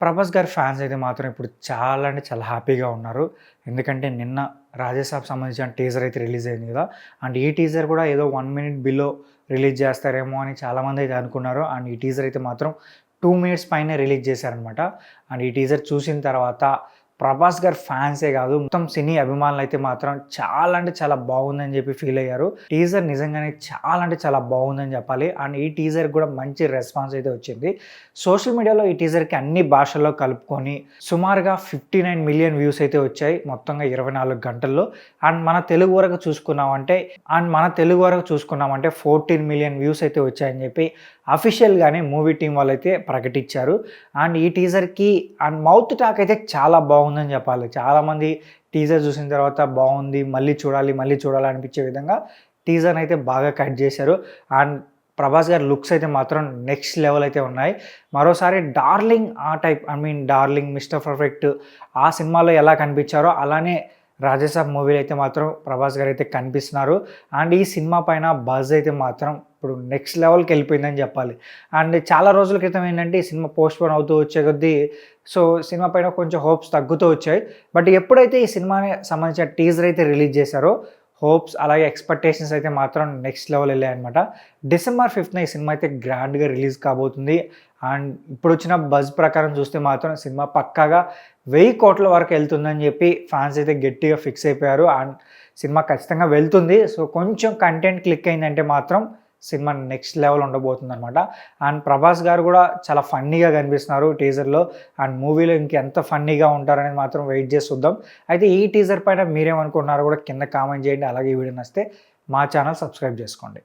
ప్రభాస్ గారి ఫ్యాన్స్ అయితే మాత్రం ఇప్పుడు చాలా అంటే చాలా హ్యాపీగా ఉన్నారు. ఎందుకంటే నిన్న 'రాజసాబ్' సంబంధించిన టీజర్ అయితే రిలీజ్ అయింది కదా! అండ్ ఈ టీజర్ కూడా ఏదో 1 మినిట్ బిలో రిలీజ్ చేస్తారేమో అని చాలామంది అయితే అనుకున్నారు. అండ్ ఈ టీజర్ అయితే మాత్రం 2 మినిట్స్ పైనే రిలీజ్ చేశారనమాట. అండ్ ఈ టీజర్ చూసిన తర్వాత ప్రభాస్ గారి ఫ్యాన్సే కాదు మొత్తం సినీ అభిమానులు అయితే మాత్రం చాలా అంటే చాలా బాగుందని చెప్పి ఫీల్ అయ్యారు. టీజర్ నిజంగానే చాలా అంటే చాలా బాగుందని చెప్పాలి. అండ్ ఈ టీజర్ కూడా మంచి రెస్పాన్స్ అయితే వచ్చింది. సోషల్ మీడియాలో ఈ టీజర్కి అన్ని భాషల్లో కలుపుకొని సుమారుగా 59 మిలియన్ వ్యూస్ అయితే వచ్చాయి మొత్తంగా 24 గంటల్లో. అండ్ మన తెలుగు వరకు చూసుకున్నామంటే 14 మిలియన్ వ్యూస్ అయితే వచ్చాయని చెప్పి అఫీషియల్గానే మూవీ టీం వాళ్ళు అయితే ప్రకటించారు. అండ్ ఈ టీజర్కి అండ్ మౌత్ టాక్ అయితే చాలా బాగుందని చెప్పాలి. చాలామంది టీజర్ చూసిన తర్వాత బాగుంది, మళ్ళీ చూడాలి అనిపించే విధంగా టీజర్ని అయితే బాగా కట్ చేశారు. అండ్ ప్రభాస్ గారి లుక్స్ అయితే మాత్రం నెక్స్ట్ లెవెల్ అయితే ఉన్నాయి. మరోసారి డార్లింగ్ ఆ టైప్ డార్లింగ్, మిస్టర్ పర్ఫెక్ట్ ఆ సినిమాలో ఎలా కనిపించారో అలానే రాజసాబ్ మూవీలో అయితే మాత్రం ప్రభాస్ గారు అయితే కనిపిస్తున్నారు. అండ్ ఈ సినిమా పైన బజ్ అయితే మాత్రం ఇప్పుడు నెక్స్ట్ లెవెల్కి వెళ్ళిపోయిందని చెప్పాలి. అండ్ చాలా రోజుల క్రితం ఏంటంటే ఈ సినిమా పోస్ట్‌పోన్ అవుతూ వచ్చే కొద్దీ సినిమా పైన కొంచెం హోప్స్ తగ్గుతూ వచ్చాయి. బట్ ఎప్పుడైతే ఈ సినిమాకి సంబంధించిన టీజర్ అయితే రిలీజ్ చేశారో హోప్స్ అలాగే ఎక్స్‌పెక్టేషన్స్ అయితే మాత్రం నెక్స్ట్ లెవెల్ వెళ్ళాయన్నమాట. డిసెంబర్ 5న ఈ సినిమా అయితే గ్రాండ్‌గా రిలీజ్ కాబోతుంది. అండ్ ఇప్పుడు వచ్చిన బజ్ ప్రకారం చూస్తే మాత్రం సినిమా పక్కాగా 1000 కోట్ల వరకు వెళ్తుందని చెప్పి ఫ్యాన్స్ అయితే గట్టిగా ఫిక్స్ అయిపోయారు. అండ్ సినిమా ఖచ్చితంగా వెళ్తుంది. కొంచెం కంటెంట్ క్లిక్ అయిందంటే మాత్రం సినిమా నెక్స్ట్ లెవెల్ ఉండబోతుందనమాట. అండ్ ప్రభాస్ గారు కూడా చాలా ఫన్నీగా కనిపిస్తున్నారు టీజర్‌లో. అండ్ మూవీలో ఇంకెంత ఫన్నీగా ఉంటారనేది మాత్రం వెయిట్ చేసి చూద్దాం. అయితే ఈ టీజర్ పైన మీరేమనుకుంటున్నారో కూడా కింద కామెంట్ చేయండి. అలాగే ఈ వీడియో నచ్చితే మా ఛానల్ సబ్స్క్రైబ్ చేసుకోండి.